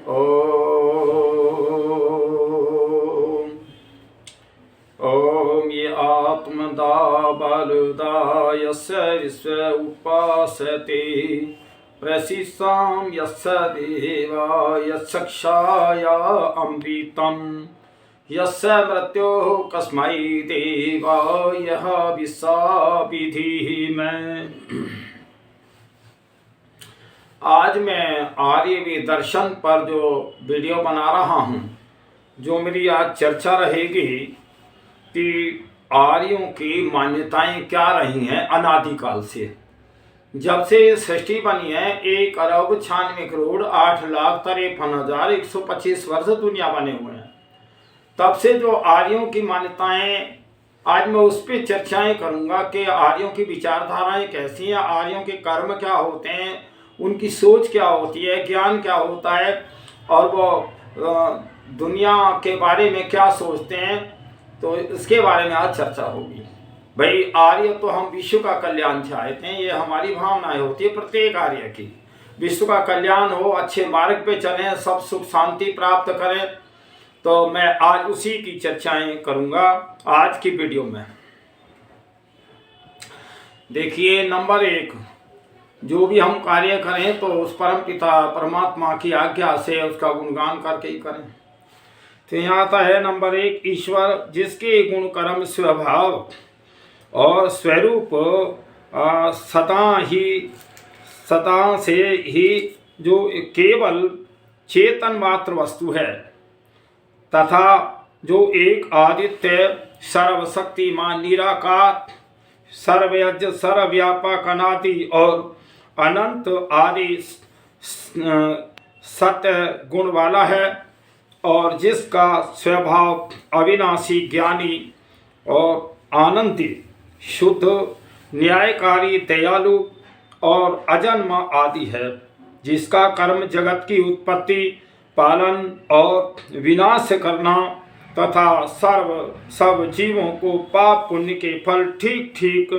ओम ओम ये आत्मदा बलदा यस्य विश्व उपासते प्रसीसां यस्य देवा यक्षाया अमृतं यस्य मृत्योः कस्मै देवाय विद्धिः में। आज मैं आर्य दर्शन पर जो वीडियो बना रहा हूँ, जो मेरी आज चर्चा रहेगी कि आर्यों की मान्यताएं क्या रही हैं अनादिकाल से। जब से सृष्टि बनी है 1,96,08,53,125 वर्ष दुनिया बने हुए हैं, तब से जो आर्यों की मान्यताएं, आज मैं उस पर चर्चाएं करूंगा कि आर्यों की विचारधाराएं कैसी हैं, आर्यों के कर्म क्या होते हैं, उनकी सोच क्या होती है, ज्ञान क्या होता है, और वो दुनिया के बारे में क्या सोचते हैं। तो इसके बारे में आज चर्चा होगी। भाई, आर्य तो हम विश्व का कल्याण चाहते हैं, ये हमारी भावनाएं होती है प्रत्येक आर्य की। विश्व का कल्याण हो, अच्छे मार्ग पे चलें, सब सुख शांति प्राप्त करें। तो मैं आज उसी की चर्चाएं करूंगा आज की वीडियो में। देखिए, नंबर 1, जो भी हम कार्य करें तो उस परम पिता परमात्मा की आज्ञा से उसका गुणगान करके ही करें। तो यहाँ आता है नंबर 1, ईश्वर जिसके गुण कर्म स्वभाव और स्वरूप सदा से ही जो केवल चेतन मात्र वस्तु है, तथा जो एक आदित्य सर्वशक्तिमान निराकार सर्वयज्ञ सर्वव्यापक अनादि और अनंत आदि सत्य गुण वाला है, और जिसका स्वभाव अविनाशी ज्ञानी और आनंदी शुद्ध न्यायकारी दयालु और अजन्म आदि है, जिसका कर्म जगत की उत्पत्ति पालन और विनाश करना तथा सब जीवों को पाप पुण्य के फल ठीक ठीक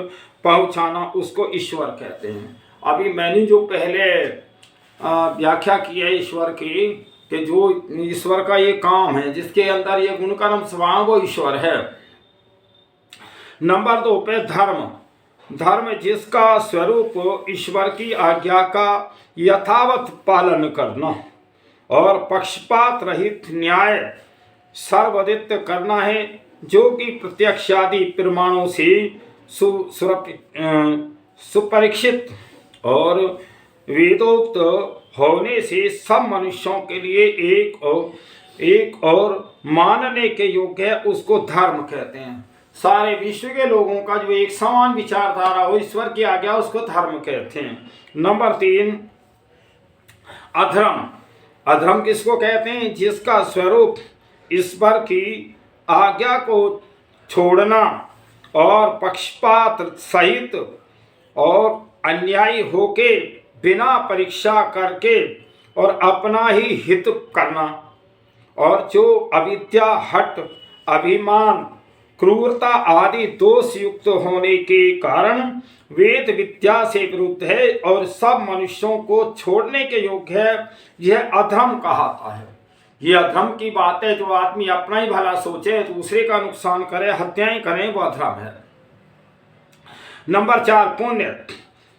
पहुंचाना, उसको ईश्वर कहते हैं। अभी मैंने जो पहले व्याख्या की है ईश्वर की, कि जो ईश्वर का ये काम है, जिसके अंदर ये गुण कर्म स्वभाव, वो ईश्वर है। नंबर 2 पे धर्म जिसका स्वरूप ईश्वर की आज्ञा का यथावत पालन करना और पक्षपात रहित न्याय सर्वदित करना है, जो कि प्रत्यक्षादि प्रमाणों से सुपरीक्षित और वेदोक्त होने से सब मनुष्यों के लिए एक और मानने के योग्य है, उसको धर्म कहते हैं। सारे विश्व के लोगों का जो एक समान विचारधारा हो, ईश्वर की आज्ञा, उसको धर्म कहते हैं। नंबर 3, अधर्म किसको कहते हैं? जिसका स्वरूप ईश्वर की आज्ञा को छोड़ना और पक्षपात सहित और अन्यायी होके बिना परीक्षा करके और अपना ही हित करना, और जो अविद्या हट अभिमान क्रूरता आदि दोष युक्त होने के कारण वेद विद्या से विरुद्ध है और सब मनुष्यों को छोड़ने के योग्य है, यह अधर्म कहलाता है। ये अधर्म की बात है, जो आदमी अपना ही भला सोचे, दूसरे का नुकसान करे, हत्याएं करे, वो अधर्म है। नंबर 4, पुण्य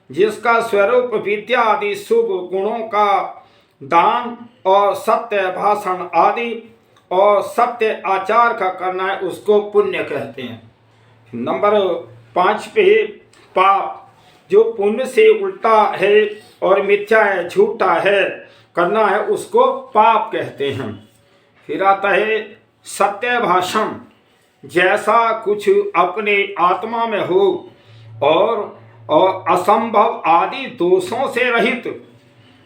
जिसका स्वरूप विद्या आदि शुभ गुणों का दान और सत्य भाषण आदि और सत्य आचार का करना है, उसको पुण्य कहते हैं। नंबर 5 पे पाप जो पुण्य से उल्टा है और मिथ्या है, झूठा है, करना है, उसको पाप कहते हैं। फिर आता है सत्य भाषण, जैसा कुछ अपने आत्मा में हो और असंभव आदि दोषों से रहित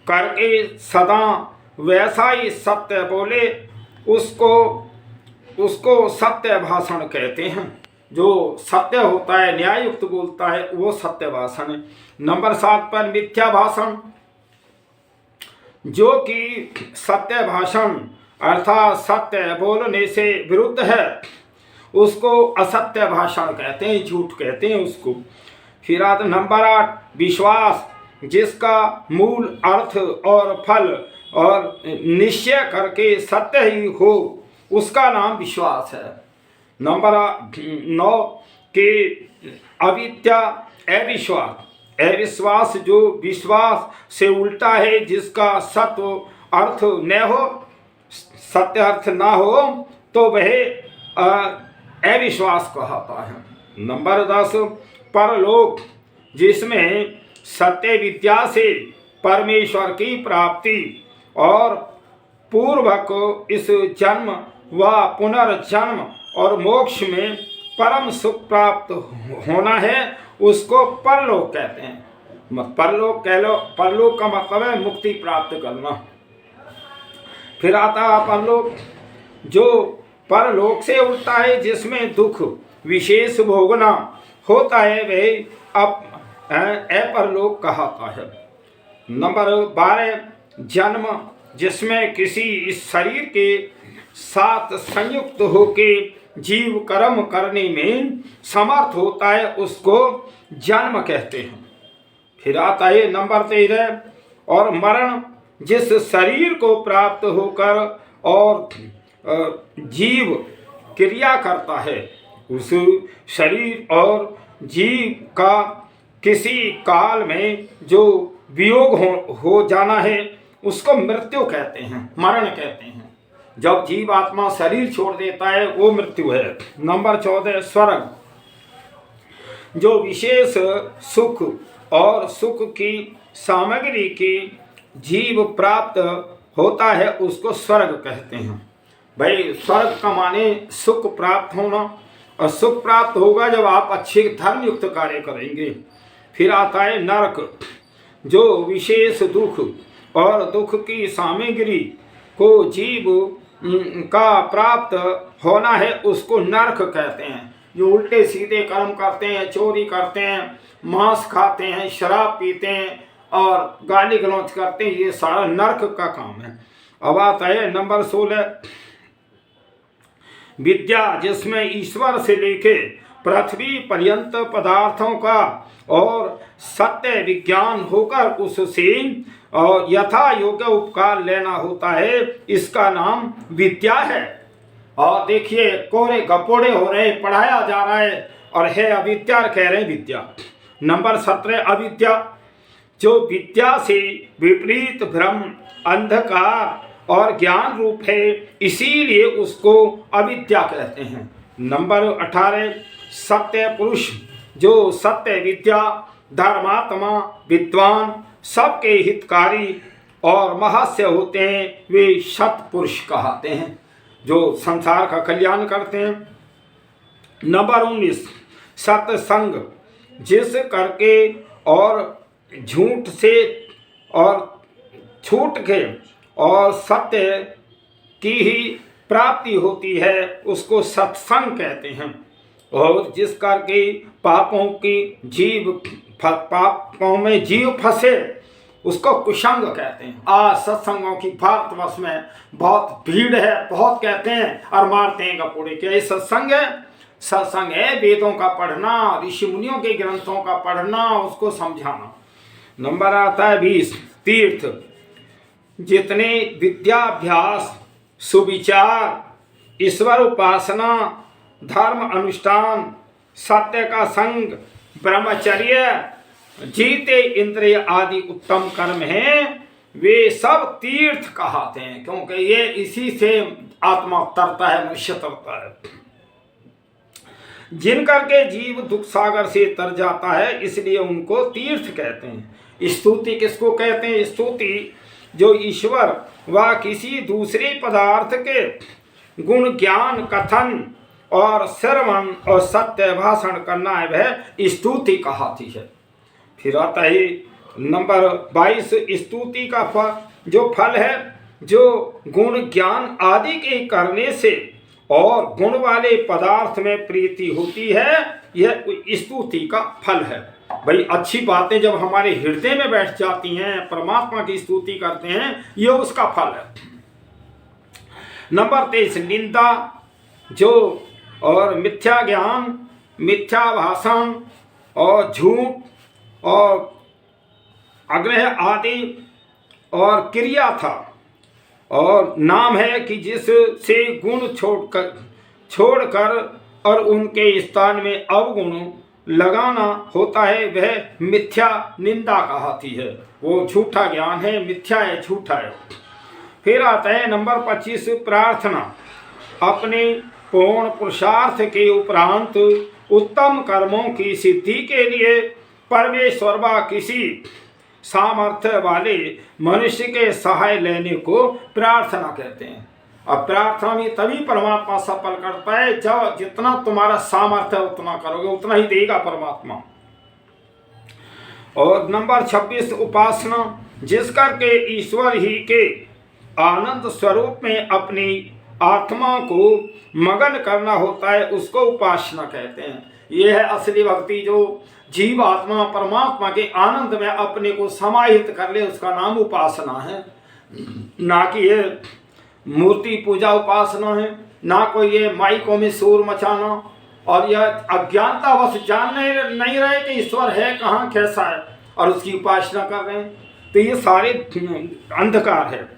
करके सदा वैसा ही सत्य बोले, उसको सत्य भाषण कहते हैं। जो सत्य होता है, न्याय युक्त बोलता है, वो सत्य भाषण है। नंबर 7 पर मिथ्या भाषण, जो कि सत्य भाषण अर्थात सत्य बोलने से विरुद्ध है, उसको असत्य भाषण कहते हैं, झूठ कहते हैं उसको। फिर आता नंबर 8 विश्वास, जिसका मूल अर्थ और फल और निश्चय करके सत्य ही हो, उसका नाम विश्वास है। नंबर 9 के अविद्या अविश्वास। अविश्वास जो विश्वास से उल्टा है, जिसका सत्य अर्थ न हो, सत्य अर्थ ना हो, तो वह अविश्वास कहलाता है। नंबर 10 परलोक, जिसमें सत्य विद्या से परमेश्वर की प्राप्ति और पूर्वक इस जन्म व पुनर्जन्म और मोक्ष में परम सुख प्राप्त होना है, उसको परलोक कहते हैं। परलोक कह लो, परलोक का मतलब है मुक्ति प्राप्त करना। फिर आता है परलोक, जो परलोक से उल्टा है, जिसमें दुख विशेष भोगना होता है, वह अपरलोक कहलाता है। नंबर 12 जन्म, जिसमें किसी इस शरीर के साथ संयुक्त होके जीव कर्म करने में समर्थ होता है, उसको जन्म कहते हैं। फिर आता है नंबर 13 और मरण, जिस शरीर को प्राप्त होकर और जीव क्रिया करता है, उस शरीर और जीव का किसी काल में जो वियोग हो जाना है, उसको मृत्यु कहते हैं, मरण कहते हैं। जब जीव आत्मा शरीर छोड़ देता है, वो मृत्यु है। नंबर 14 स्वर्ग, जो विशेष सुख और सुख की सामग्री की जीव प्राप्त होता है, उसको स्वर्ग कहते हैं। भाई स्वर्ग का माने सुख प्राप्त होना, और सुख प्राप्त होगा जब आप अच्छे धर्मयुक्त कार्य करेंगे। फिर आता है नरक, जो विशेष दुख और दुख की सामग्री को जीव का प्राप्त होना है, उसको नरक कहते हैं। जो उल्टे सीधे कर्म करते हैं, चोरी करते हैं, मांस खाते हैं, शराब पीते हैं और गाली गलौज करते हैं, ये सारा नरक का काम है। अब आता है नंबर 16 विद्या, जिसमें ईश्वर से लेके पृथ्वी पर्यंत पदार्थों का और सत्य विज्ञान होकर उससे और यथा योग्य उपकार लेना होता है, इसका नाम विद्या है। और देखिए कोरे गपोड़े हो रहे, पढ़ाया जा रहा है और है अविद्या, कह रहे हैं विद्या। नंबर 17 अविद्या, जो विद्या से विपरीत भ्रम, अंधकार और ज्ञान रूप है, इसीलिए उसको अविद्या कहते हैं। नंबर 18 सत्य पुरुष, जो सत्य विद्या, धर्मात्मा, विद्वान, सबके हितकारी और महस्य होते हैं, वे सत्पुरुष कहते हैं, जो संसार का कल्याण करते हैं। नंबर 19 सत्संग, जिस करके और झूठ से और छूट के और सत्य की ही प्राप्ति होती है, उसको सत्संग कहते हैं। और जिस करके पापों में जीव फंसे, उसको कुसंग कहते हैं। आज सत्संगों की भारतवर्ष में बहुत भीड़ है, बहुत कहते हैं और मारते हैं गपोड़े। क्या ये सत्संग है? सत्संग है वेदों का पढ़ना, ऋषि मुनियों के ग्रंथों का पढ़ना, उसको समझाना। नंबर आता है 20 तीर्थ, जितने विद्याभ्यास, सुविचार, ईश्वर उपासना, धर्म अनुष्ठान, सत्य का संग, ब्रह्मचर्य, जीते इंद्रिय आदि उत्तम कर्म हैं, वे सब तीर्थ कहते हैं, क्योंकि ये इसी से आत्मा तरता है, मनुष्य तरता है। जिन करके जीव दुख सागर से तर जाता है, इसलिए उनको तीर्थ कहते हैं। स्तुति किसको कहते हैं? स्तुति जो ईश्वर व किसी दूसरे पदार्थ के गुण ज्ञान कथन और श्रवण और सत्य भाषण करना है, वह स्तुति कहती है। फिर आता है नंबर 22 स्तुति का फल, जो फल है जो गुण ज्ञान आदि के करने से और गुण वाले पदार्थ में प्रीति होती है, यह स्तुति का फल है। भाई अच्छी बातें जब हमारे हृदय में बैठ जाती हैं, परमात्मा की स्तुति करते हैं, यह उसका फल है। नंबर 23 निंदा, जो और मिथ्या ज्ञान, मिथ्या भाषण और झूठ और आग्रह आदि और क्रिया था, और नाम है कि जिससे गुण छोड़कर और उनके स्थान में अवगुण लगाना होता है वह मिथ्या निंदा कहती है। वो झूठा ज्ञान है, मिथ्या है, झूठा है। फिर आता है नंबर 25 प्रार्थना। अपने पूर्ण पुरुषार्थ के उपरांत उत्तम कर्मों की सिद्धि के लिए परमेश्वर व किसी सामर्थ्य वाले मनुष्य के सहाय लेने को प्रार्थना कहते हैं। अब प्रार्थना में तभी परमात्मा सफल करता है जब जितना तुम्हारा सामर्थ्य है उतना करोगे, उतना ही देगा परमात्मा। और नंबर 26 उपासना। जिस करके ईश्वर ही के आनंद स्वरूप में अपनी आत्मा को मगन करना होता है उसको उपासना कहते हैं। यह है असली भक्ति, जो जीव आत्मा परमात्मा के आनंद में अपने को समाहित कर ले, उसका नाम उपासना है। ना कि ये मूर्ति पूजा उपासना है, ना कोई ये माइकों में शोर मचाना, और यह अज्ञानता बस जानने नहीं रहे कि ईश्वर है कहाँ, कैसा है, और उसकी उपासना कर रहे हैं। तो ये सारे अंधकार है।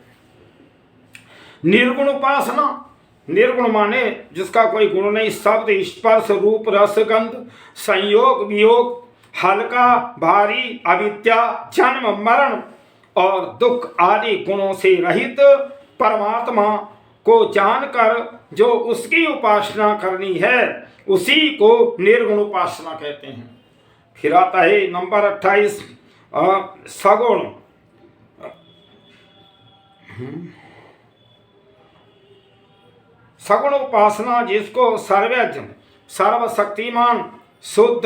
निर्गुण उपासना। निर्गुण माने जिसका कोई गुण नहीं, शब्द स्पर्श रूप रस गंध संयोग वियोग हल्का भारी अविद्या जन्म मरण और दुख आदि गुणों से रहित परमात्मा को जानकर जो उसकी उपासना करनी है उसी को निर्गुण उपासना कहते हैं। फिर आता है नंबर 28 सगुण। सगुण उपासना जिसको सर्वज्ञ सर्वशक्तिमान शुद्ध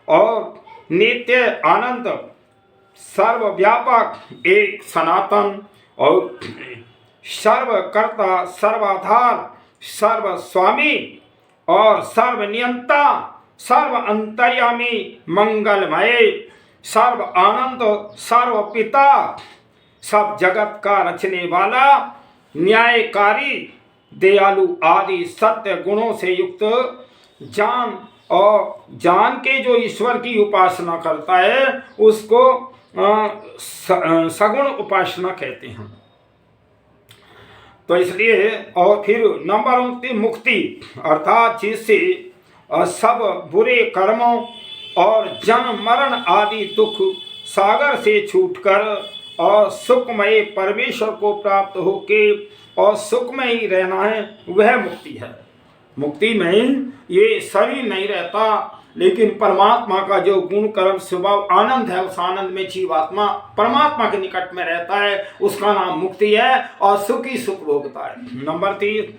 और नित्य आनंद सर्वव्यापक एक सनातन और सर्वकर्ता सर्वाधार सर्वस्वामी और सर्वनियंता सर्व अंतर्यामी मंगलमय सर्व आनंद सर्व पिता सब जगत का रचने वाला न्यायकारी दयालु आदि सत्य गुणों से युक्त जान के जो ईश्वर की उपासना करता है उसको सगुण उपासना कहते हैं। तो इसलिए और फिर नंबर 29 मुक्ति, अर्थात जिससे सब बुरे कर्मों और जन्म मरण आदि दुख सागर से छूटकर और सुखमय परमेश्वर को प्राप्त होके और सुख में ही रहना है, वह मुक्ति है। मुक्ति में ये शरीर नहीं रहता, लेकिन परमात्मा का जो गुण कर्म स्वभाव आनंद है उस आनंद में जीवात्मा परमात्मा के निकट में रहता है, उसका नाम मुक्ति है और सुख ही सुख भोगता है। नंबर 3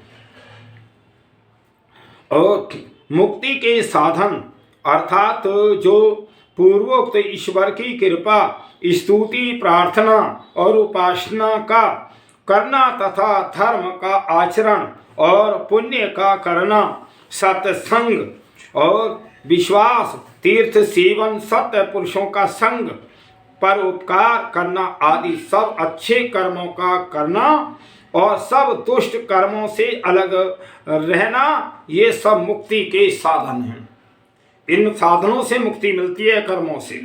और मुक्ति के साधन, अर्थात जो पूर्वोक्त ईश्वर की कृपा स्तुति प्रार्थना और उपासना का करना तथा धर्म का आचरण और पुण्य का करना, सत्संग और विश्वास तीर्थ सेवन सत्य पुरुषों का संग परोपकार करना आदि सब अच्छे कर्मों का करना और सब दुष्ट कर्मों से अलग रहना, ये सब मुक्ति के साधन हैं। इन साधनों से मुक्ति मिलती है, कर्मों से।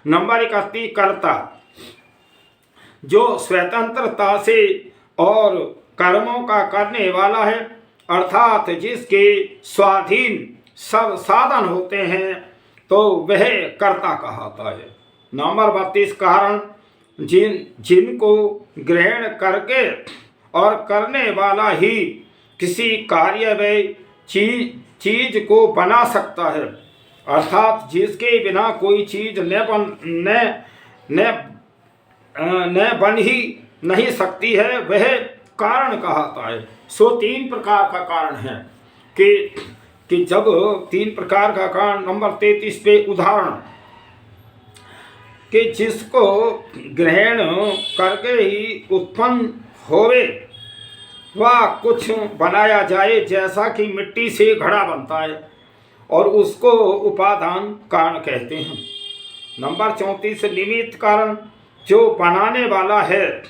नंबर 31 कर्ता, जो स्वतंत्रता से और कर्मों का करने वाला है, अर्थात जिसके स्वाधीन सब साधन होते हैं, तो वह कर्ता कहलाता है। नंबर 32 कारण, जिनको ग्रहण करके और करने वाला ही किसी कार्य में चीज को बना सकता है, अर्थात जिसके बिना कोई चीज न बन ही नहीं सकती है, वह कारण कहता है। सो 3 प्रकार का कारण है कि जब 3 प्रकार का कारण, नंबर 33 पे उदाहरण, कि जिसको ग्रहण करके ही उत्पन्न होवे वह कुछ बनाया जाए, जैसा कि मिट्टी से घड़ा बनता है और उसको उपादान कारण कहते हैं। नंबर 34 निमित्त कारण, जो बनाने वाला है,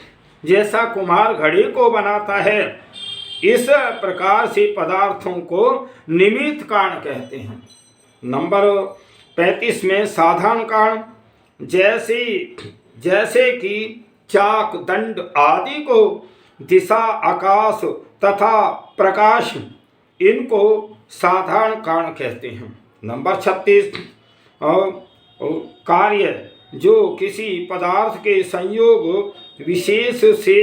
जैसा कुम्हार घड़े को बनाता है, इस प्रकार से पदार्थों को निमित्त कारण कहते हैं। नंबर 35 में साधारण कारण, जैसे कि चाक दंड आदि को दिशा, आकाश तथा प्रकाश, इनको साधारण कारण कहते हैं। नंबर 36, कार्य जो किसी पदार्थ के संयोग विशेष से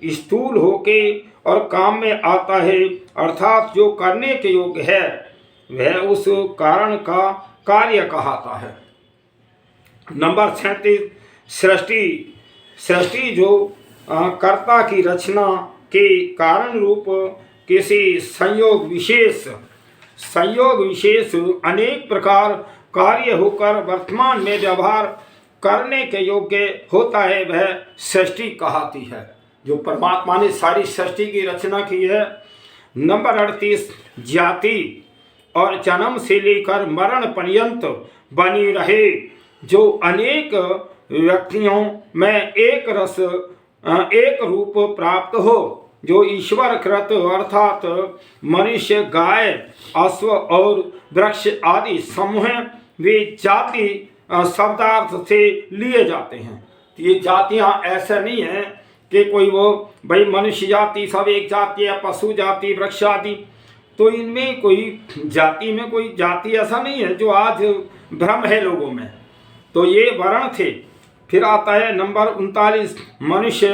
स्थूल होके और काम में आता है, अर्थात जो करने के योग्य है, वह उस कारण का कार्य कहलाता है। नंबर 37, सृष्टि। सृष्टि जो कर्ता की रचना के कारण रूप किसी संयोग विशेष अनेक प्रकार कार्य होकर वर्तमान में व्यवहार करने के योग्य होता है, वह सृष्टि कहलाती है। जो परमात्मा ने सारी सृष्टि की रचना की है। नंबर 38, जाति और जन्म से लेकर मरण पर्यंत बनी रहे, जो अनेक व्यक्तियों में एक रूप प्राप्त हो, जो ईश्वर कृत अर्थात मनुष्य, गाय, अश्व और वृक्ष आदि समूह वे जाति शब्दार्थ से लिए जाते हैं। ये जातियां ऐसा नहीं है कि कोई वो भाई मनुष्य जाति सब एक जाति है, पशु जाति, वृक्ष आदि, तो इनमें कोई जाति में कोई जाति ऐसा नहीं है जो आज भ्रम है लोगों में। तो ये वर्ण थे। फिर आता है नंबर 39, मनुष्य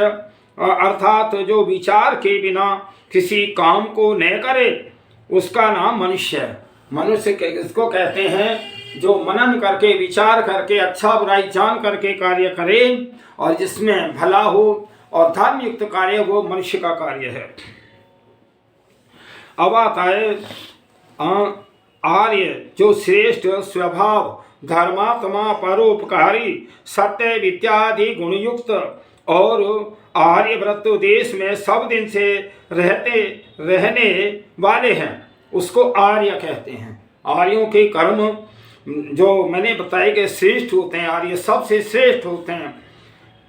अर्थात जो विचार के बिना किसी काम को न करे, उसका नाम मनुष्य है। मनुष्य इसको कहते हैं जो मनन करके, विचार करके, अच्छा बुराई जान करके कार्य करे और जिसमें भला हो और धर्म युक्त कार्य, वो मनुष्य का कार्य है। अब आता है आर्य जो श्रेष्ठ स्वभाव, धर्मात्मा, परोपकारी, सत्य, विद्यादि गुणयुक्त और आर्यव्रत देश में सब दिन से रहने वाले हैं, उसको आर्य कहते हैं। आर्यों के कर्म जो मैंने बताए कि श्रेष्ठ होते हैं, आर्य सबसे श्रेष्ठ होते हैं।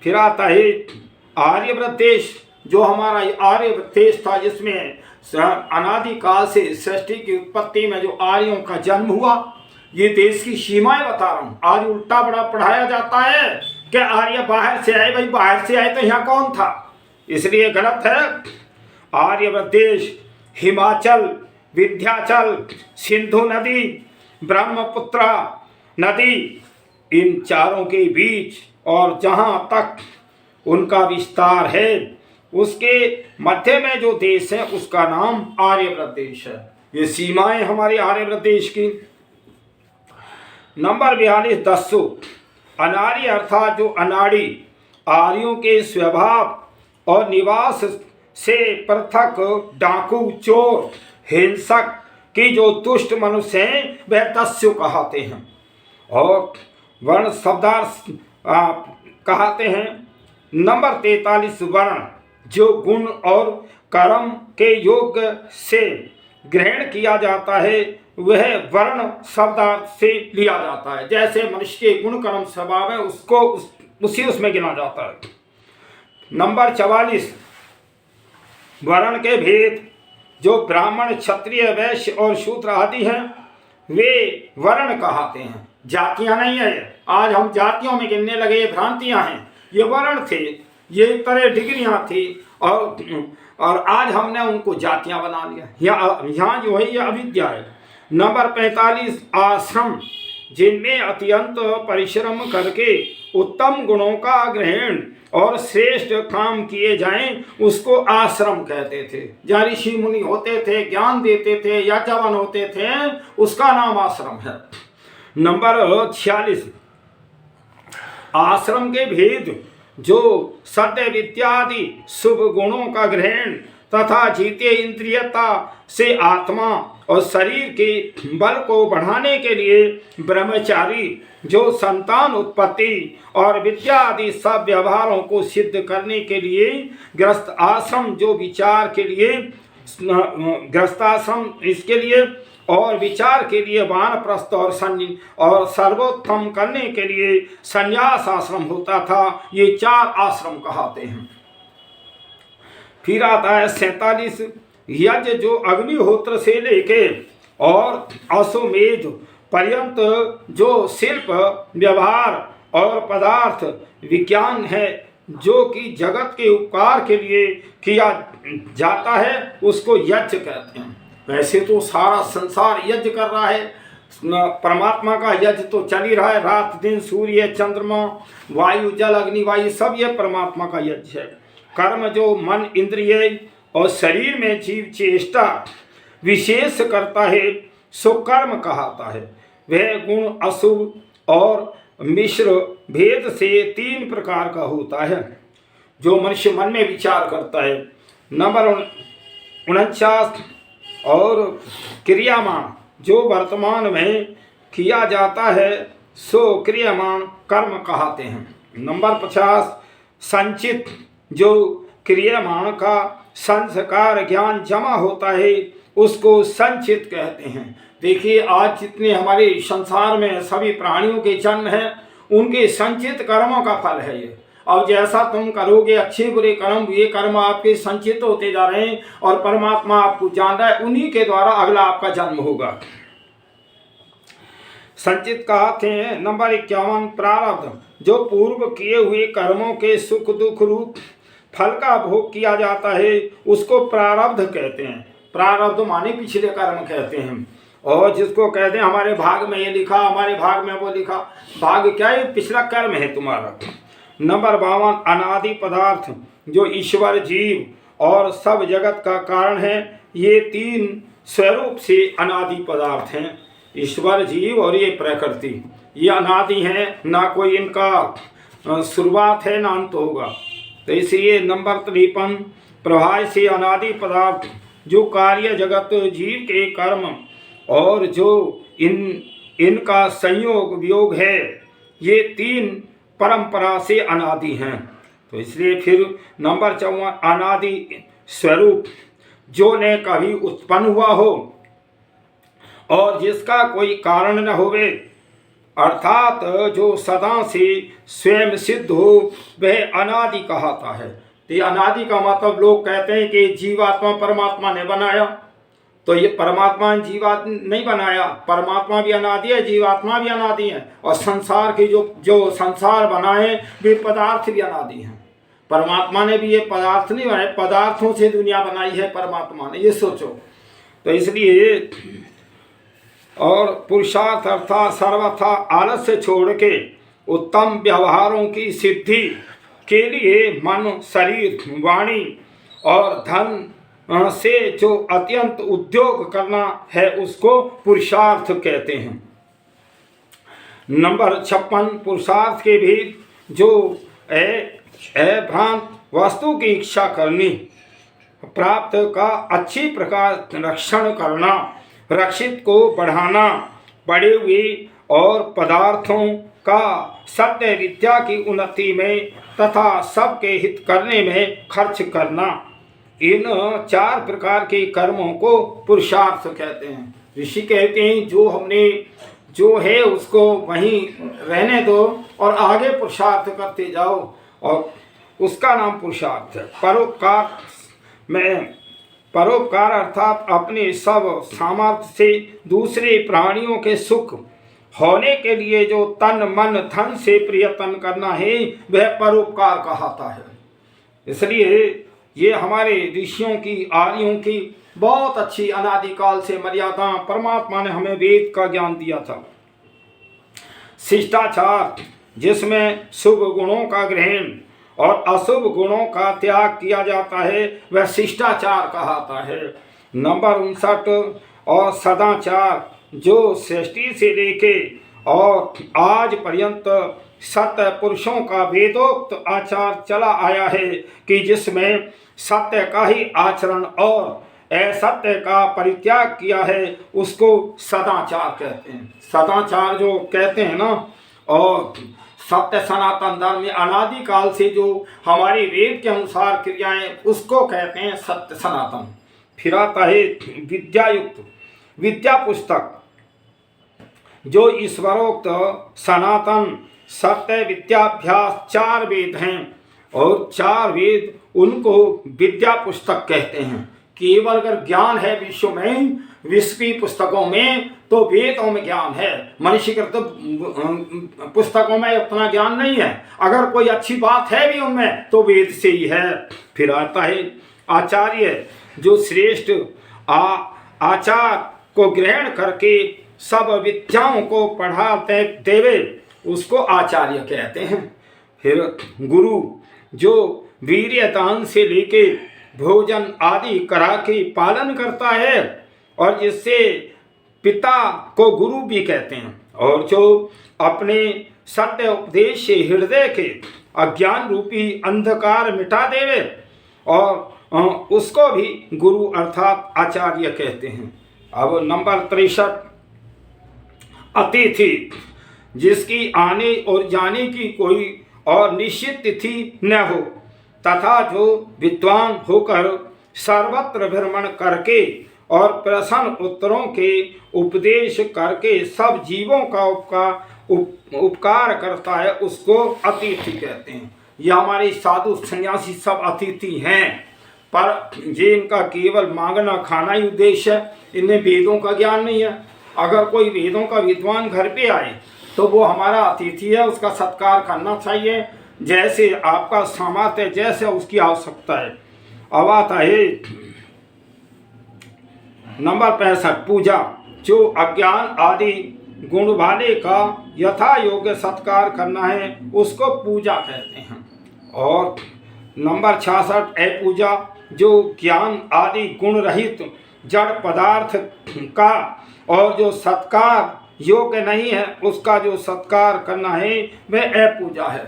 फिर आता है आर्यव्रत देश, जो हमारा आर्यव्रत देश था, जिसमें अनादिकाल से सृष्टि की उत्पत्ति में जो आर्यों का जन्म हुआ, ये देश की सीमाएं बता रहा हूँ। आज उल्टा बड़ा पढ़ाया जाता है कि आर्य बाहर से आए। भाई बाहर से आए तो यहाँ कौन था, इसलिए गलत है। आर्यव्रत देश हिमाचल, विंध्याचल, सिंधु नदी, ब्रह्मपुत्रा नदी, इन चारों के बीच और जहाँ तक उनका विस्तार है, उसके मध्य में जो देश है उसका नाम आर्यव्रत देश है। ये सीमाएं हमारे आर्यव्रत देश की। नंबर 42, दस्सु। अनार्य अर्थात जो अनाड़ी, आर्यों के स्वभाव और निवास से पृथक डाकू, चोर, हिंसक की जो दुष्ट मनुष्य हैं, वह दस्यु कहते हैं। और वर्ण शब्दार्थ कहते हैं। नंबर 43, वर्ण जो गुण और कर्म के योग से ग्रहण किया जाता है, वह वर्ण शब्दार्थ से लिया जाता है। जैसे मनुष्य के गुण कर्म स्वभाव है, उसको उसी उसमें गिना जाता है। नंबर 44, वर्ण के भेद जो ब्राह्मण, क्षत्रिय, वैश्य और शूद्र आदि हैं, वे वर्ण कहते हैं, जातियां नहीं है। आज हम जातियों में गिनने लगे, ये भ्रांतियां हैं। ये वर्ण थे, ये तरह डिग्रियां थी और आज हमने उनको जातियां बना लिया। यहाँ जो है ये अविद्या है। नंबर 45, आश्रम जिनमें अत्यंत परिश्रम करके उत्तम गुणों का ग्रहण और श्रेष्ठ काम किए जाएं, उसको आश्रम कहते थे। जहाँ ऋषि मुनि होते थे, ज्ञान देते थे, याचावन होते थे, उसका नाम आश्रम है। नंबर 46, आश्रम के भेद जो सत्य, विद्यादि शुभ गुणों का ग्रहण तथा जीते इंद्रियता से आत्मा और शरीर के बल को बढ़ाने के लिए ब्रह्मचारी जो संतान उत्पत्ति और विद्या आदि सब व्यवहारों को सिद्ध करने के लिए गृहस्थ आश्रम जो विचार के लिए गृहस्थाश्रम इसके लिए और विचार के लिए वानप्रस्थ और सर्वोत्तम करने के लिए संन्यास आश्रम होता था। ये 4 आश्रम कहते हैं। फिर आता है 47, यज्ञ जो अग्निहोत्र से लेके और अश्वमेध पर्यंत जो शिल्प, व्यवहार और पदार्थ विज्ञान है, जो कि जगत के उपकार के लिए किया जाता है उसको यज्ञ कहते हैं। वैसे तो सारा संसार यज्ञ कर रहा है, परमात्मा का यज्ञ तो चल ही रहा है, रात दिन सूर्य चंद्रमा वायु जल अग्नि वायु सब ये परमात्मा का यज्ञ है। कर्म जो मन इंद्रिय और शरीर में जीव चेष्टा विशेष करता है सो कर्म कहलाता है। वह गुण अशुभ और मिश्र भेद से 3 प्रकार का होता है जो मनुष्य मन में विचार करता है। नंबर 49 और क्रियामान जो वर्तमान में किया जाता है सो क्रियामान कर्म कहते हैं। नंबर 50 संचित जो क्रियामान का संस्कार ज्ञान जमा होता है उसको संचित कहते हैं। देखिए आज जितने हमारे संसार में सभी प्राणियों के जन्म हैं उनके संचित कर्मों का फल है ये। अब जैसा तुम करोगे अच्छे बुरे कर्म, ये कर्म आपके संचित होते जा रहे हैं और परमात्मा आपको जान रहा है, उन्हीं के द्वारा अगला आपका जन्म होगा। संचित कहते हैं। नंबर 51 प्रारब्ध जो पूर्व किए हुए कर्मों के सुख दुख रूप फल का भोग किया जाता है उसको प्रारब्ध कहते हैं। प्रारब्ध माने पिछले कर्म कहते हैं। और जिसको कहते हैं हमारे भाग में ये लिखा, हमारे भाग में वो लिखा, भाग क्या है? पिछला कर्म है तुम्हारा। नंबर 52 अनादि पदार्थ जो ईश्वर जीव और सब जगत का कारण है, ये 3 स्वरूप से अनादि पदार्थ हैं। ईश्वर जीव और ये प्रकृति, ये अनादि हैं, ना कोई इनका शुरुआत है ना अंत होगा। तो इसलिए नंबर 53 प्रभाव से अनादि पदार्थ जो कार्य जगत जीव के कर्म और जो इनका संयोग वियोग है, ये 3 परंपरा से अनादि हैं। तो इसलिए फिर नंबर 54 अनादि स्वरूप जो ने कभी उत्पन्न हुआ हो और जिसका कोई कारण न होवे, अर्थात जो सदा से स्वयं सिद्ध हो, वह अनादि कहता है। तो ये अनादि का मतलब लोग कहते हैं कि जीवात्मा परमात्मा ने बनाया, तो ये परमात्मा ने जीवात्मा नहीं बनाया, परमात्मा भी अनादि है, जीवात्मा भी अनादि है। और संसार के जो संसार बनाए वे पदार्थ भी अनादि हैं। परमात्मा ने भी ये पदार्थ नहीं बनाए, पदार्थों से दुनिया बनाई है परमात्मा ने, ये सोचो। तो इसलिए और पुरुषार्थ अर्थात सर्वथा आलस्य छोड़ के उत्तम व्यवहारों की सिद्धि के लिए मन शरीर वाणी और धन से जो अत्यंत उद्योग करना है उसको पुरुषार्थ कहते हैं। नंबर 56 पुरुषार्थ के भी जो भ्रांत वस्तु की इच्छा करनी, प्राप्त का अच्छी प्रकार रक्षण करना, रक्षित को बढ़ाना, बढ़े हुए और पदार्थों का सत्य विद्या की उन्नति में तथा सबके हित करने में खर्च करना, इन 4 प्रकार के कर्मों को पुरुषार्थ कहते हैं। ऋषि कहते हैं जो हमने जो है उसको वहीं रहने दो और आगे पुरुषार्थ करते जाओ, और उसका नाम पुरुषार्थ है। परोपकार अर्थात अपने सब सामर्थ्य से दूसरे प्राणियों के सुख होने के लिए जो तन मन धन से प्रयत्न करना है वह परोपकार कहलाता है। इसलिए ये हमारे ऋषियों की आर्यों की बहुत अच्छी अनादिकाल से मर्यादा परमात्मा ने हमें वेद का ज्ञान दिया था। शिष्टाचार जिसमें शुभ गुणों का ग्रहण और अशुभ गुणों का त्याग किया जाता है वह शिष्टाचार कहलाता है। नंबर 59 और सदाचार जो सृष्टि से लेके और आज पर्यंत सत्य पुरुषों का वेदोक्त आचार चला आया है कि जिसमें सत्य का ही आचरण और असत्य का परित्याग किया है उसको सदाचार कहते हैं। सदाचार जो कहते हैं ना, और सत्य सनातन धर्म में अनादिकाल से जो हमारी वेद के अनुसार क्रियाएं उसको कहते हैं सत्य सनातन। फिर आता है विद्यायुक्त विद्या पुस्तक जो ईश्वरोक्त सनातन सत्य विद्याभ्यास 4 वेद हैं, और 4 वेद उनको विद्या पुस्तक कहते हैं। केवल अगर ज्ञान है विश्व में विश्व की पुस्तकों में तो वेदों में ज्ञान है, मनुष्यकृत पुस्तकों में उतना ज्ञान नहीं है। अगर कोई अच्छी बात है भी उनमें तो वेद से ही है। फिर आता है आचार्य, जो श्रेष्ठ आचार को ग्रहण करके सब विद्याओं को पढ़ाते देवे, उसको आचार्य कहते हैं। फिर गुरु, जो वीर्यदान से लेके भोजन आदि करा के पालन करता है और जिससे पिता को गुरु भी कहते हैं, और जो अपने सत्य उपदेश से हृदय के अज्ञान रूपी अंधकार मिटा देवे और उसको भी गुरु अर्थात आचार्य कहते हैं। अब नंबर 63, अतिथि, जिसकी आने और जाने की कोई और निश्चित तिथि न हो तथा जो विद्वान होकर सर्वत्र भ्रमण करके और प्रश्न उत्तरों के उपदेश करके सब जीवों का उपकार करता है, उसको अतिथि कहते हैं। ये हमारे साधु सन्यासी सब अतिथि हैं, पर ये इनका केवल मांगना खाना ही उद्देश्य है, इनमें वेदों का ज्ञान नहीं है। अगर कोई वेदों का विद्वान घर पे आए तो वो हमारा अतिथि है, उसका सत्कार करना चाहिए, जैसे आपका सामर्थ्य है, जैसे उसकी आवश्यकता है। अब आता है नंबर 65, पूजा, जो अज्ञान आदि गुण वाले का यथा योग्य सत्कार करना है, उसको पूजा कहते हैं। और नंबर 66, पूजा, जो ज्ञान आदि गुण रहित जड़ पदार्थ का और जो सत्कार योग्य नहीं है उसका जो सत्कार करना है वह अपूजा है।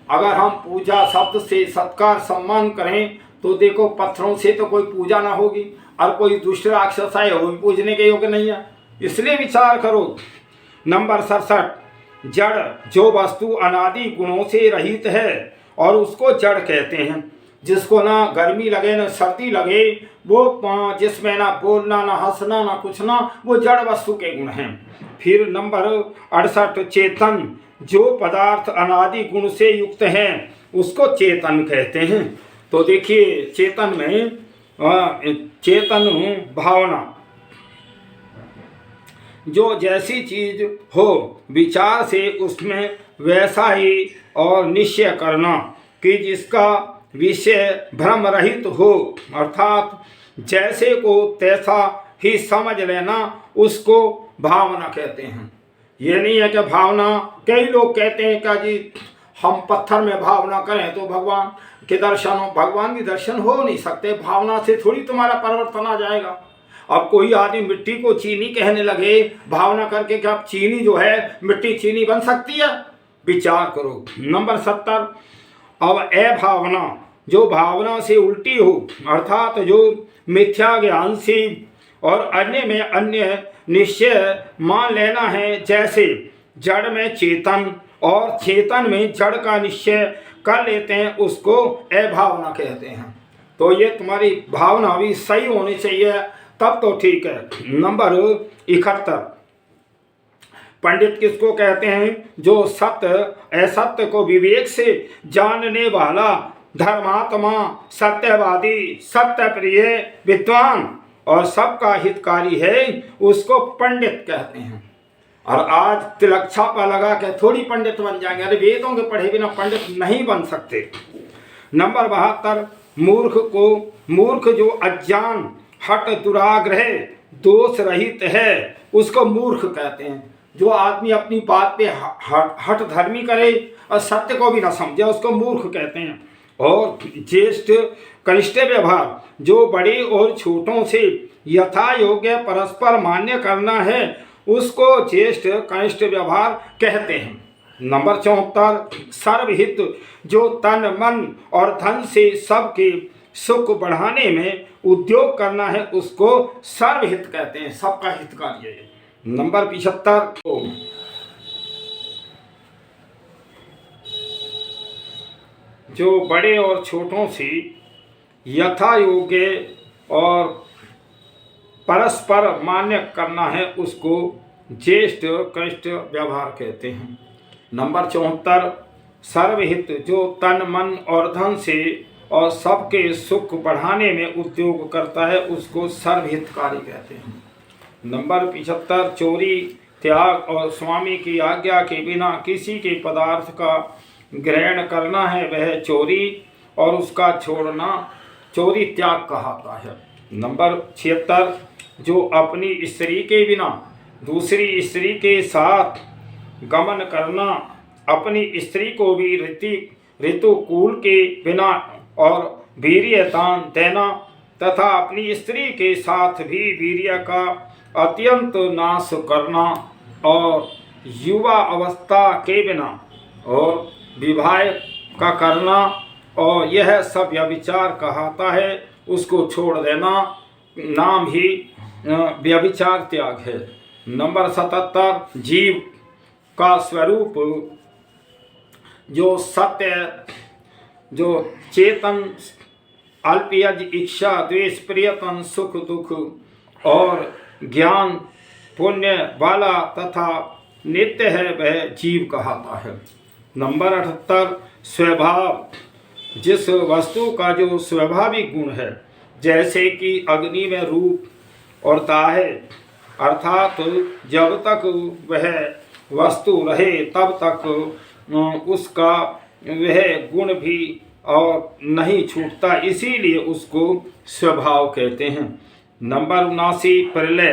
अगर हम पूजा शब्द से सत्कार सम्मान करें तो देखो पत्थरों से तो कोई पूजा ना होगी, और कोई दुष्ट राक्षस आए वो भी पूजने के योग्य नहीं है, इसलिए विचार करो। नंबर 67, जड़, जो वस्तु अनादि गुणों से रहित है और उसको जड़ कहते हैं, जिसको ना गर्मी लगे ना सर्दी लगे, वो जिसमें ना बोलना ना हंसना ना कुछ ना, वो जड़ वस्तु के गुण हैं। फिर नंबर 68, चेतन, जो पदार्थ अनादि गुण से युक्त हैं उसको चेतन कहते हैं। तो देखिए चेतन में चेतन भावना, जो जैसी चीज हो विचार से उसमें वैसा ही और निश्चय करना कि जिसका विषय भ्रम रहित हो, अर्थात जैसे को तैसा ही समझ लेना, उसको भावना कहते हैं। ये नहीं है कि भावना, कई लोग कहते हैं कि जी हम पत्थर में भावना करें तो भगवान के दर्शन हो, भगवान के दर्शन हो नहीं सकते, भावना से थोड़ी तुम्हारा परिवर्तन आ जाएगा। अब कोई आदमी मिट्टी को चीनी कहने लगे भावना करके, कि अब चीनी जो है मिट्टी चीनी बन सकती है, विचार करो। नंबर 70, अब अभावना, जो भावना से उल्टी हो, अर्थात जो मिथ्या ज्ञान से और अन्य में अन्य निश्चय मान लेना है, जैसे जड़ में चेतन और चेतन में जड़ का निश्चय कर लेते हैं, उसको अभावना कहते हैं। तो ये तुम्हारी भावना भी सही होनी चाहिए, तब तो ठीक है। नंबर 71, पंडित किसको कहते हैं? जो सत्य असत्य को विवेक से जानने वाला धर्मात्मा, सत्यवादी, सत्य प्रिय, विद्वान और सबका हितकारी है, उसको पंडित कहते हैं। और आज तिलक छापा लगा के थोड़ी पंडित बन जाएंगे, अरे वेदों के पढ़े बिना पंडित नहीं बन सकते। नंबर 72, मूर्ख जो अज्ञान, हट, दुराग्रह, दोष रहित है, उसको मूर्ख कहते हैं। जो आदमी अपनी बात पे हट धर्मी करे और सत्य को भी ना समझे, उसको मूर्ख कहते हैं। और ज्येष्ठ कनिष्ठ व्यवहार, जो बड़े और छोटों से यथा योग्य परस्पर मान्य करना है, उसको ज्येष्ठ कनिष्ठ व्यवहार कहते हैं। नंबर 74, सर्वहित, जो तन मन और धन से सबके सुख बढ़ाने में उद्योग करना है, उसको सर्वहित कहते हैं, सबका हितकारी है। नंबर 75, जो बड़े और छोटों से यथा योग्य और परस्पर मान्य करना है, उसको ज्येष्ठ कनिष्ठ व्यवहार कहते हैं। नंबर 74, सर्वहित, जो तन मन और धन से और सबके सुख बढ़ाने में उद्योग करता है, उसको सर्वहितकारी कहते हैं। नंबर 75 चोरी, त्याग और स्वामी की आज्ञा के बिना किसी के पदार्थ का ग्रहण करना है वह चोरी और उसका छोड़ना चोरी त्याग कहलाता है। नंबर 76 जो अपनी स्त्री के बिना दूसरी स्त्री के साथ गमन करना, अपनी स्त्री को भी ऋतुकूल के बिना और वीर्य दान देना तथा अपनी स्त्री के साथ भी वीर्य का अत्यंत नाश करना और युवा अवस्था के बिना और विवाह का करना और यह सब व्यभिचार कहलाता है, उसको छोड़ देना नाम ही व्यभिचार त्याग है। नंबर 77 जीव का स्वरूप जो सत्य, जो चेतन, अल्पयज, इच्छा, द्वेष, प्रियतन, सुख दुख और ज्ञान पुण्य वाला तथा नित्य है वह जीव कहलाता है। नंबर 78 स्वभाव जिस वस्तु का जो स्वाभाविक गुण है, जैसे कि अग्नि में रूप और दाह, अर्थात जब तक वह वस्तु रहे तब तक उसका वह गुण भी और नहीं छूटता, इसीलिए उसको स्वभाव कहते हैं। नंबर 79 प्रलय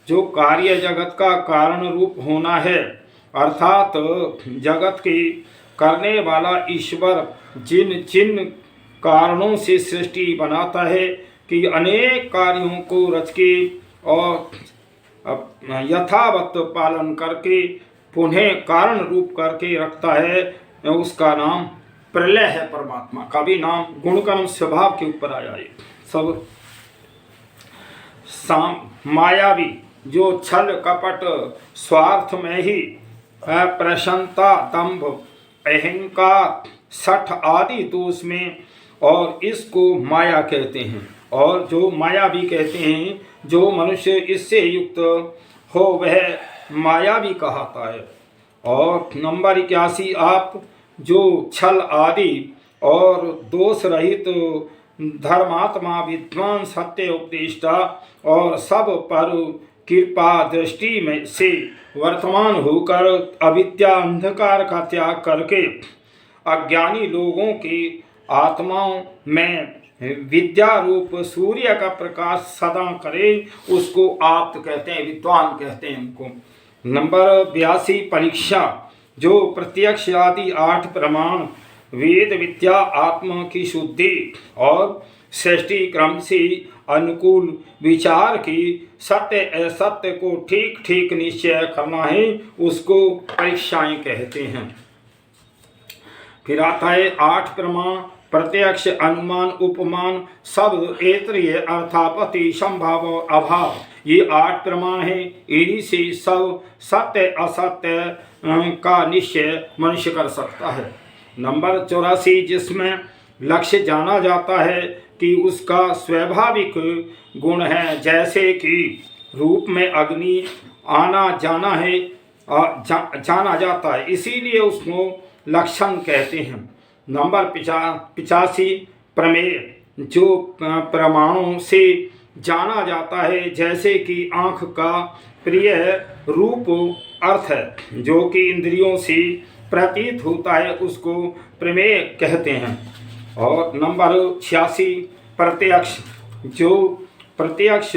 जो कार्य जगत का कारण रूप होना है, अर्थात जगत की करने वाला ईश्वर जिन जिन कारणों से सृष्टि बनाता है कि अनेक कार्यों को रच के और यथावत पालन करके पुनः कारण रूप करके रखता है, उसका नाम प्रलय है। परमात्मा का भी नाम गुण कर्म स्वभाव के ऊपर आया है। सब मायावी जो छल कपट स्वार्थ में ही प्रसन्नता, दंभ, अहंकार, सठ आदि दोष में और इसको माया कहते हैं। और जो मायावी कहते हैं, जो मनुष्य इससे युक्त हो वह मायावी कहलाता है। और नंबर 81 आप जो छल आदि और दोष रहित धर्मात्मा, विद्वान, सत्य उपदेष्टा और सब पर कृपा दृष्टि में से वर्तमान होकर अविद्या अंधकार का त्याग करके अज्ञानी लोगों की आत्माओं में विद्या रूप सूर्य का प्रकाश सदा करे, उसको आप्त कहते हैं, विद्वान कहते हैं उनको। नंबर 82 परीक्षा जो प्रत्यक्ष आदि 8 प्रमाण, वेद विद्या, आत्मा की शुद्धि और सृष्टि क्रम से अनुकूल विचार की सत्य असत्य को ठीक ठीक निश्चय करना है, उसको परीक्षाएं कहते हैं। फिर आता है 8 प्रमाण प्रत्यक्ष, अनुमान, उपमान, शब्द, ऐतरेय, अर्थापत्ति, संभाव और अभाव, ये 8 प्रमाण हैं। इन्हीं से सब सत्य असत्य का निश्चय मनुष्य कर सकता है। नंबर 84 जिसमें लक्ष्य जाना जाता है कि उसका स्वाभाविक गुण है, जैसे कि रूप में अग्नि आना जाना है, जाना जाता है, इसीलिए उसको लक्षण कहते हैं। नंबर 85 प्रमेय जो प्रमाणों से जाना जाता है, जैसे कि आँख का प्रिय रूप अर्थ है जो कि इंद्रियों से प्रतीत होता है, उसको प्रमेय कहते हैं। और नंबर 86 प्रत्यक्ष जो प्रत्यक्ष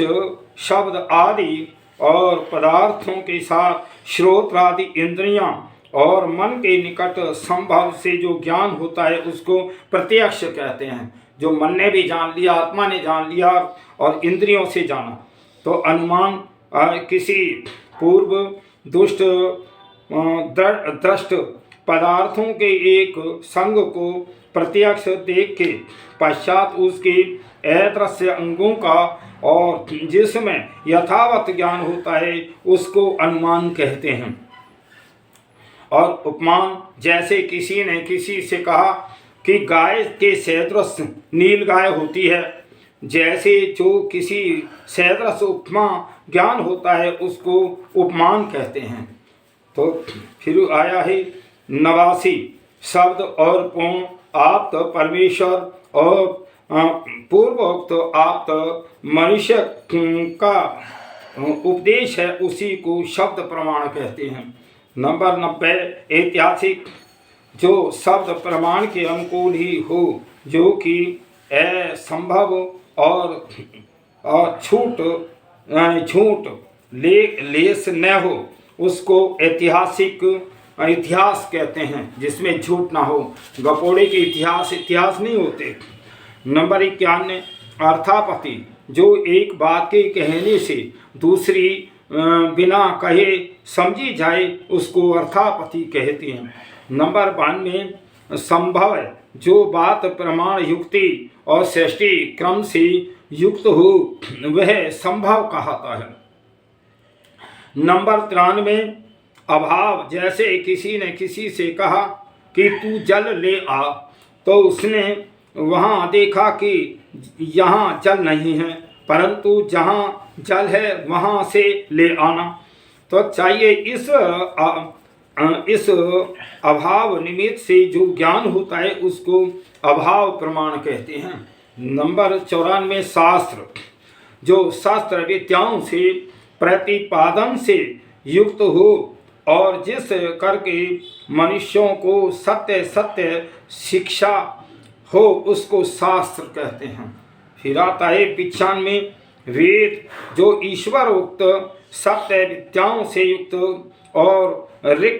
शब्द आदि और पदार्थों के साथ श्रोत्र आदि इंद्रियां और मन के निकट संभव से जो ज्ञान होता है उसको प्रत्यक्ष कहते हैं। जो मन ने भी जान लिया, आत्मा ने जान लिया और इंद्रियों से जाना। तो अनुमान किसी पूर्व दुष्ट दृष्ट पदार्थों के एक संग को प्रत्यक्ष देख के पश्चात उसके अदृश्य अंगों का और जिसमें यथावत ज्ञान होता है उसको अनुमान कहते हैं। और उपमान जैसे किसी ने किसी से कहा कि गाय के सदृश नील गाय होती है, जैसे जो किसी सदृश उपमा ज्ञान होता है उसको उपमान कहते हैं। तो फिर आया है 89 शब्द और पूर्ण आप्त परमेश्वर और पूर्वोक्त आप्त मनुष्य का उपदेश है उसी को शब्द प्रमाण कहते हैं। नंबर 90 ऐतिहासिक, जो शब्द प्रमाण के अनुकूल ही हो, जो कि असंभव और झूठ लेस न हो, उसको ऐतिहासिक इतिहास कहते हैं, जिसमें झूठ ना हो। गपोड़े के इतिहास नहीं होते। नंबर 91 अर्थापत्ति, जो एक बात के कहने से दूसरी बिना कहे समझी जाए, उसको अर्थापत्ति कहते हैं। नंबर 92 संभव है, जो बात प्रमाण युक्ति और सृष्टि क्रम से युक्त हो, वह संभव कहलाता है। नंबर 93 अभाव, जैसे किसी ने किसी से कहा कि तू जल ले आ, तो उसने वहाँ देखा कि यहाँ जल नहीं है, परंतु जहाँ जल है वहाँ से ले आना। तो चाहिए इस अभाव निमित्त से जो ज्ञान होता है उसको अभाव प्रमाण कहते हैं। नंबर 94 शास्त्र, जो शास्त्र विद्याओं से प्रतिपादन से युक्त हो और जिस करके मनुष्यों को सत्य सत्य शिक्षा हो, उसको शास्त्र कहते हैं। फिर आता है 95 वेद, जो ईश्वरोक्त सत्य विद्याओं से युक्त और ऋक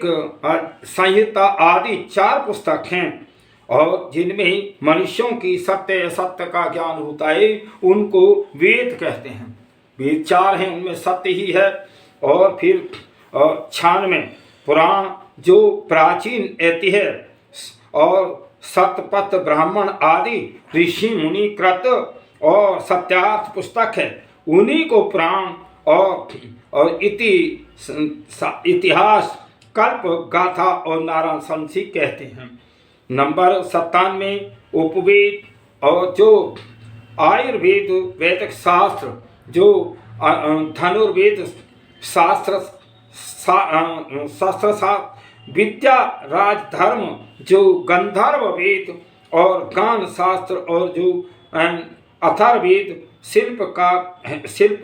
संहिता आदि 4 पुस्तक हैं, और जिनमें मनुष्यों की सत्य असत्य का ज्ञान होता है, उनको वेद कहते हैं। वेद 4 हैं, उनमें सत्य ही है। और फिर 96 पुराण, जो प्राचीन ऐतिह्य और सतपथ ब्राह्मण आदि ऋषि मुनि कृत और सत्यार्थ पुस्तक है, उन्हीं को पुराण और इतिहास, कल्प गाथा और नारायण संसी कहते हैं। नंबर 97 उपवेद, और जो आयुर्वेद वैदिक शास्त्र, जो धनुर्वेद शास्त्र विद्या राजधर्म, जो गंधर्व वेद और गान शास्त्र, और जो अथर्ववेद शिल्प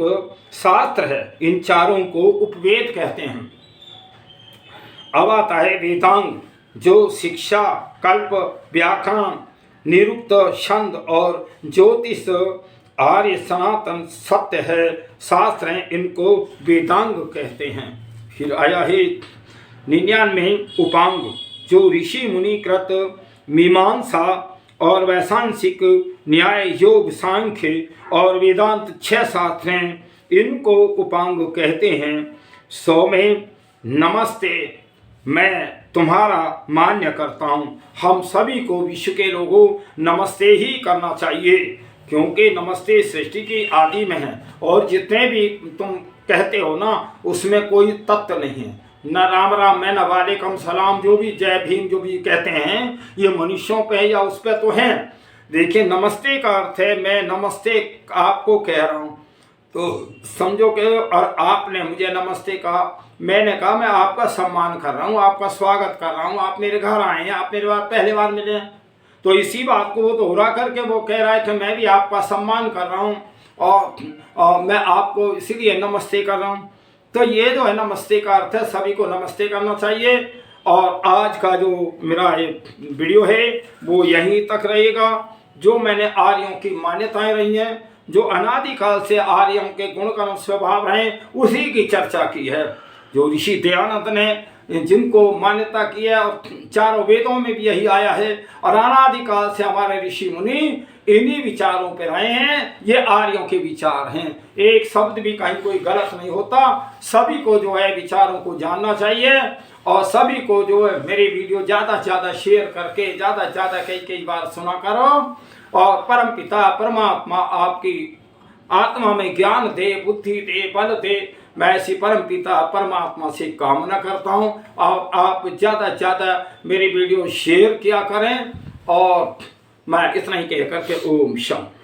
शास्त्र है, इन चारों को उपवेद कहते हैं। अब आता है वेदांग, जो शिक्षा, कल्प, व्याकरण, निरुक्त, छंद और ज्योतिष आर्य सनातन सत्य है शास्त्र हैं, इनको वेदांग कहते हैं। फिर आया है 99 उपांग, जो ऋषि मुनि कृत मीमांसा और वैशेषिक न्याय, योग, सांख्य और वेदांत 6 शास्त्र हैं, इनको उपांग कहते हैं। 100 में नमस्ते, मैं तुम्हारा मान्य करता हूँ। हम सभी को विश्व के लोगों नमस्ते ही करना चाहिए, क्योंकि नमस्ते सृष्टि की आदि में है, और जितने भी तुम कहते हो ना, उसमें कोई तत्व नहीं है। न राम राम में न वालेकुम सलाम, जो भी जय भीम जो भी कहते हैं, ये मनुष्यों पे या उस पे तो हैं। देखिए, नमस्ते का अर्थ है मैं नमस्ते आपको कह रहा हूँ, तो समझो कि और आपने मुझे नमस्ते कहा, मैंने कहा मैं आपका सम्मान कर रहा हूँ, आपका स्वागत कर रहा हूँ, आप मेरे घर आए हैं, आप मेरे बार पहली बार मिले हैं, तो इसी बात को वो दोहरा करके वो कह रहा है कि मैं भी आपका सम्मान कर रहा हूँ और मैं आपको इसीलिए नमस्ते कर रहा हूँ। तो ये जो है नमस्ते का अर्थ है, सभी को नमस्ते करना चाहिए। और आज का जो मेरा ये वीडियो है वो यहीं तक रहेगा। जो मैंने आर्यों की मान्यताएं रही हैं, जो अनादिकाल से आर्यों के गुण कर्म स्वभाव रहे, उसी की चर्चा की है। जो ऋषि दयानंद ने जिनको मान्यता की है, और 4 वेदों में भी यही आया है, और अनादिकाल से हमारे ऋषि मुनि इन्हीं विचारों पे रहे हैं। ये आर्यों के विचार हैं, एक शब्द भी कहीं कोई गलत नहीं होता। सभी को जो है विचारों को जानना चाहिए, और सभी को जो है मेरी वीडियो ज़्यादा से ज़्यादा शेयर करके ज़्यादा से ज़्यादा कई बार सुना करो। और परम पिता परमात्मा आपकी आत्मा में ज्ञान दे, बुद्धि दे, बल दे। मैं ऐसी परम पिता परमात्मा से कामना करता हूँ। आप ज़्यादा से ज़्यादा मेरी वीडियो शेयर किया करें। और मैं इतना ही कह करके ओम शांति।